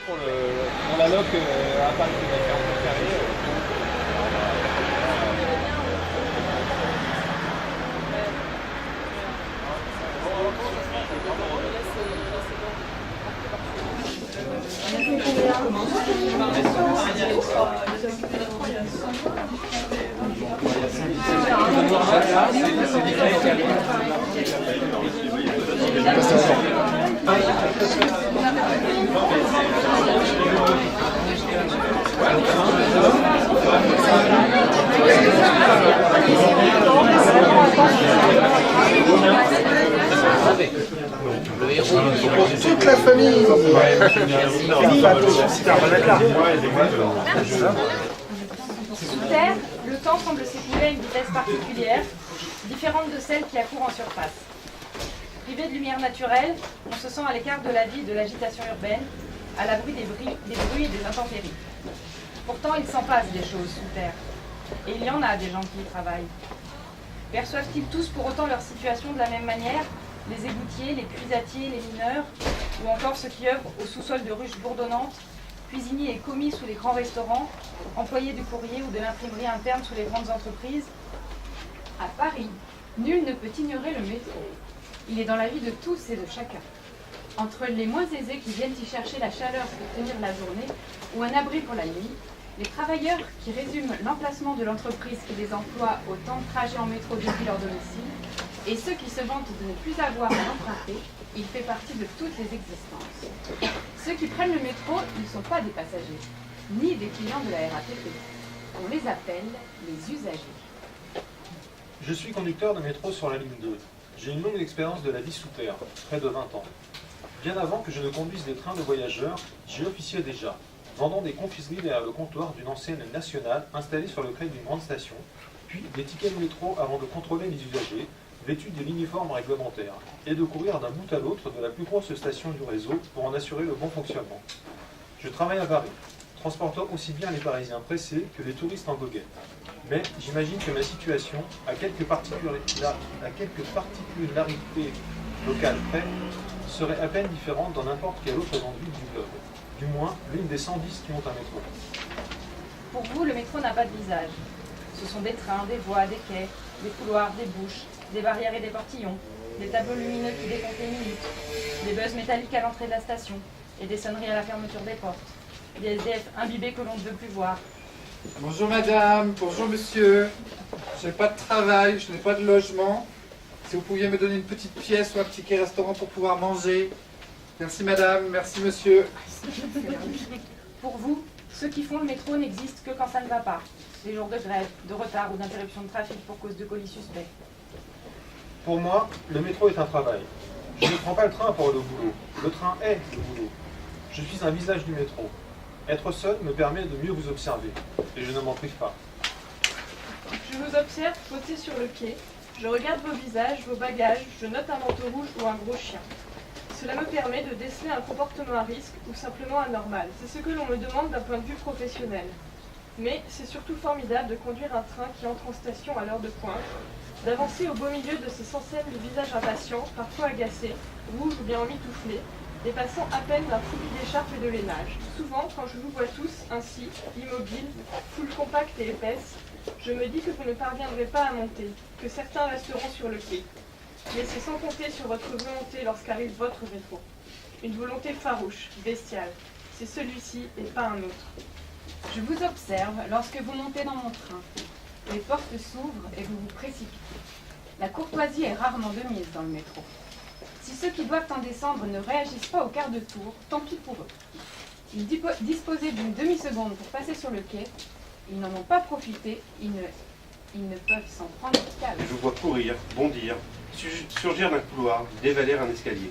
pour la loc à Paris qui va faire un peu carré. Toute la famille. Sous terre, le temps semble s'écouler à une vitesse particulière, différente de celle qui accourt en surface. Privé de lumière naturelle, on se sent à l'écart de la vie et de l'agitation urbaine, à l'abri des bruits et des intempéries. Pourtant, il s'en passe des choses sous terre. Et il y en a des gens qui y travaillent. Perçoivent-ils tous pour autant leur situation de la même manière? Les égoutiers, les puisatiers, les mineurs, ou encore ceux qui œuvrent au sous-sol de ruches bourdonnantes, cuisiniers et commis sous les grands restaurants, employés du courrier ou de l'imprimerie interne sous les grandes entreprises. À Paris, nul ne peut ignorer le métro. Il est dans la vie de tous et de chacun. Entre les moins aisés qui viennent y chercher la chaleur pour tenir la journée ou un abri pour la nuit, les travailleurs qui résument l'emplacement de l'entreprise qui les emploie au temps de trajet en métro depuis leur domicile, et ceux qui se vantent de ne plus avoir à l'emprunter, il fait partie de toutes les existences. Ceux qui prennent le métro ne sont pas des passagers, ni des clients de la RATP. On les appelle les usagers. Je suis conducteur de métro sur la ligne 2. J'ai une longue expérience de la vie sous terre, près de 20 ans. Bien avant que je ne conduise des trains de voyageurs, j'y officiais déjà, vendant des confiseries derrière le comptoir d'une enseigne nationale installée sur le quai d'une grande station, puis des tickets de métro avant de contrôler les usagers, vêtus de l'uniforme réglementaire, et de courir d'un bout à l'autre de la plus grosse station du réseau pour en assurer le bon fonctionnement. Je travaille à Paris, transportant aussi bien les Parisiens pressés que les touristes en goguette. Mais j'imagine que ma situation, à quelques particularités locales près, serait à peine différente dans n'importe quelle autre grande ville du globe. Du moins, l'une des 110 qui ont un métro. Pour vous, le métro n'a pas de visage. Ce sont des trains, des voies, des quais, des couloirs, des bouches, des barrières et des portillons, des tableaux lumineux qui décomptent les minutes, des buzz métalliques à l'entrée de la station et des sonneries à la fermeture des portes, des SDF imbibés que l'on ne veut plus voir. Bonjour madame, bonjour monsieur. Je n'ai pas de travail, je n'ai pas de logement. Si vous pouviez me donner une petite pièce ou un ticket restaurant pour pouvoir manger. Merci madame, merci monsieur. Pour vous, ceux qui font le métro n'existent que quand ça ne va pas. Les jours de grève, de retard ou d'interruption de trafic pour cause de colis suspects. Pour moi, le métro est un travail. Je ne prends pas le train pour aller au boulot. Le train est le boulot. Je suis un visage du métro. Être seul me permet de mieux vous observer. Et je ne m'en prive pas. Je vous observe poser sur le quai. Je regarde vos visages, vos bagages, je note un manteau rouge ou un gros chien. Cela me permet de déceler un comportement à risque ou simplement anormal. C'est ce que l'on me demande d'un point de vue professionnel. Mais c'est surtout formidable de conduire un train qui entre en station à l'heure de pointe, d'avancer au beau milieu de ces centaines de visages impatients, parfois agacés, rouges ou bien emmitouflés, dépassant à peine d'un fouillis d'écharpe et de lainage. Souvent, quand je vous vois tous, ainsi, immobiles, foule compacte et épaisse, je me dis que vous ne parviendrez pas à monter, que certains resteront sur le quai. Mais c'est sans compter sur votre volonté lorsqu'arrive votre métro. Une volonté farouche, bestiale. C'est celui-ci et pas un autre. Je vous observe lorsque vous montez dans mon train. Les portes s'ouvrent et vous vous précipitez. La courtoisie est rarement de mise dans le métro. Si ceux qui doivent en descendre ne réagissent pas au quart de tour, tant pis pour eux. Ils disposaient d'une demi-seconde pour passer sur le quai. Ils n'en ont pas profité. Ils ne peuvent s'en prendre qu'à eux. Je vous vois courir, bondir, surgir d'un couloir, dévaler un escalier.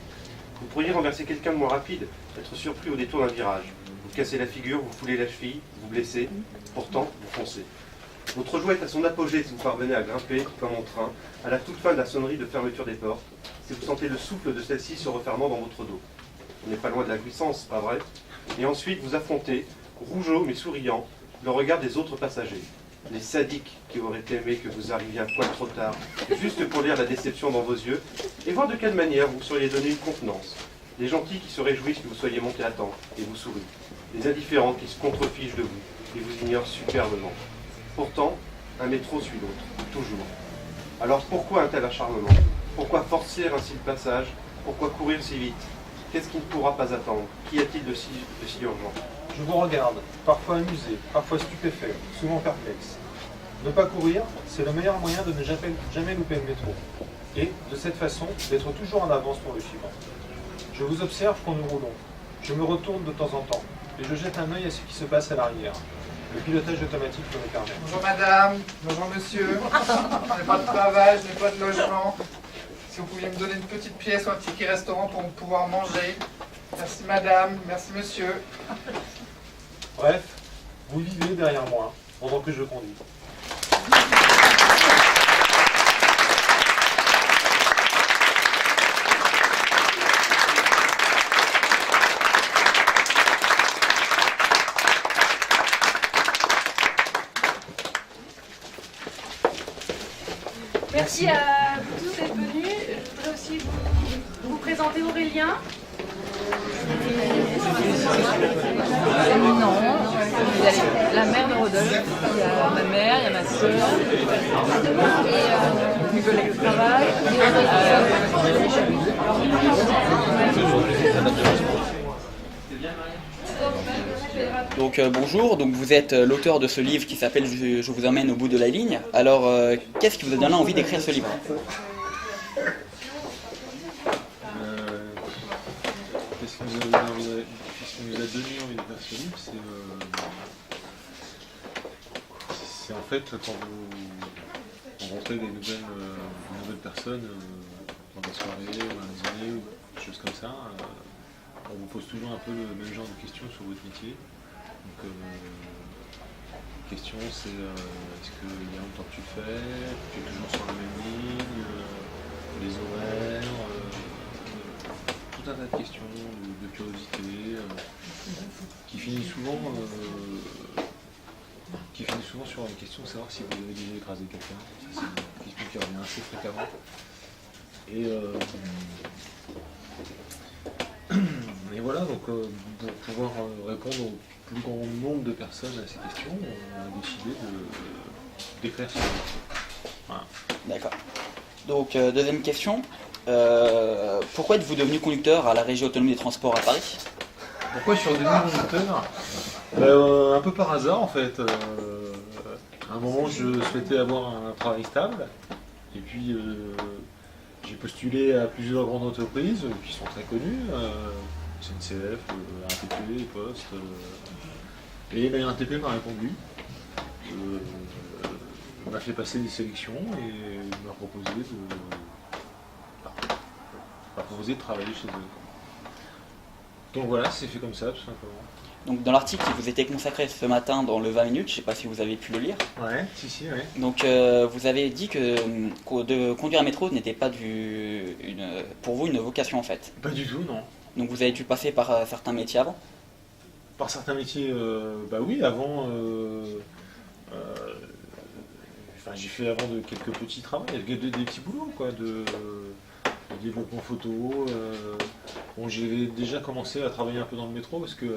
Vous pourriez renverser quelqu'un de moins rapide, être surpris au détour d'un virage. Vous cassez la figure, vous foulez la cheville, vous blessez, pourtant vous foncez. Votre joie est à son apogée si vous parvenez à grimper, comme en train, à la toute fin de la sonnerie de fermeture des portes, si vous sentez le souffle de celle-ci se refermant dans votre dos. On n'est pas loin de la jouissance, pas vrai? Et ensuite vous affrontez, rougeaud mais souriant, le regard des autres passagers. Les sadiques qui auraient aimé que vous arriviez un poil trop tard, juste pour lire la déception dans vos yeux, et voir de quelle manière vous seriez donné une contenance. Les gentils qui se réjouissent que vous soyez montés à temps et vous sourient. Les indifférents qui se contrefichent de vous et vous ignorent superbement. Pourtant, un métro suit l'autre, toujours. Alors pourquoi un tel acharnement? Pourquoi forcer ainsi le passage? Pourquoi courir si vite? Qu'est-ce qui ne pourra pas attendre? Qu'y a-t-il de si urgent? Je vous regarde, parfois amusé, parfois stupéfait, souvent perplexe. Ne pas courir, c'est le meilleur moyen de ne jamais louper le métro. Et, de cette façon, d'être toujours en avance pour le suivant. Je vous observe quand nous roulons. Je me retourne de temps en temps, et je jette un œil à ce qui se passe à l'arrière. Le pilotage automatique me le permet. Bonjour madame, bonjour monsieur. Je n'ai pas de travail, je n'ai pas de logement. Si vous pouviez me donner une petite pièce ou un ticket restaurant pour pouvoir manger. Merci madame, merci monsieur. Bref, vous vivez derrière moi, pendant que je conduis. Merci à vous tous d'être venus. Je voudrais aussi vous présenter Aurélien. Non, il y a la mère de Rodolphe, il y a ma mère, il y a ma soeur, et mes collègues de travail. Donc bonjour, donc vous êtes l'auteur de ce livre qui s'appelle Je vous emmène au bout de la ligne. Alors qu'est-ce qui vous a donné envie d'écrire ce livre? Qu'est-ce qui nous a donné envie de faire ce livre? C'est en fait quand vous rencontrez des nouvelles personnes dans des soirées ou un dîner ou des choses comme ça, on vous pose toujours un peu le même genre de questions sur votre métier. Donc, la question c'est est-ce qu'il y a longtemps que tu le fais, tu es toujours sur la même ligne, les horaires, tout un tas de questions de curiosité qui finissent souvent sur une question de savoir si vous avez déjà écrasé quelqu'un. Ça, c'est une question qui revient assez fréquemment. Et voilà, donc pour pouvoir répondre au plus grand nombre de personnes à ces questions, on a décidé d'écrire ce livre. Voilà. D'accord. Donc deuxième question, pourquoi êtes-vous devenu conducteur à la Régie Autonome des Transports à Paris? Pourquoi je suis redevenu conducteur? Un peu par hasard en fait. À un moment je souhaitais avoir un travail stable, et puis j'ai postulé à plusieurs grandes entreprises qui sont très connues, SNCF, RATP, Poste, et la RATP m'a répondu, m'a fait passer des sélections et m'a proposé de travailler chez eux. Donc voilà, c'est fait comme ça tout simplement. Donc dans l'article qui vous était consacré ce matin dans le 20 minutes, je ne sais pas si vous avez pu le lire. Ouais, si, ouais. Donc vous avez dit que de conduire un métro n'était pas pour vous une vocation en fait. Pas du tout, non. Donc vous avez dû passer par certains métiers avant? Par certains métiers, bah oui, avant, j'ai fait avant quelques petits travaux, des petits boulots, quoi, de développement photo. Bon, j'ai déjà commencé à travailler un peu dans le métro parce que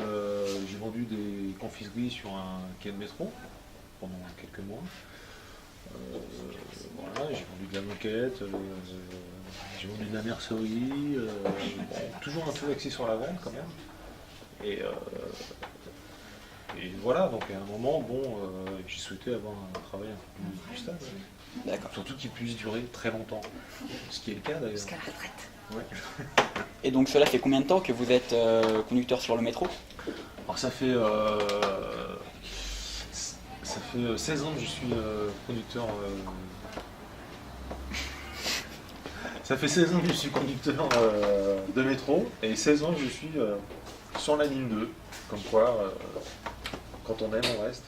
j'ai vendu des confiseries sur un quai de métro pendant quelques mois. Voilà, j'ai vendu de la moquette, j'ai vendu de la mercerie, toujours un peu axé sur la vente quand même. Et voilà, donc à un moment, j'ai souhaité avoir un travail un peu plus stable. D'accord. Surtout qu'il puisse durer très longtemps, ce qui est le cas d'ailleurs. Jusqu'à la retraite. Ouais. Et donc cela fait combien de temps que vous êtes conducteur sur le métro? Alors ça fait 16 ans que je suis conducteur. Ça fait 16 ans que je suis conducteur de métro et 16 ans que je suis sur la ligne 2. Comme quoi, quand on aime, on reste.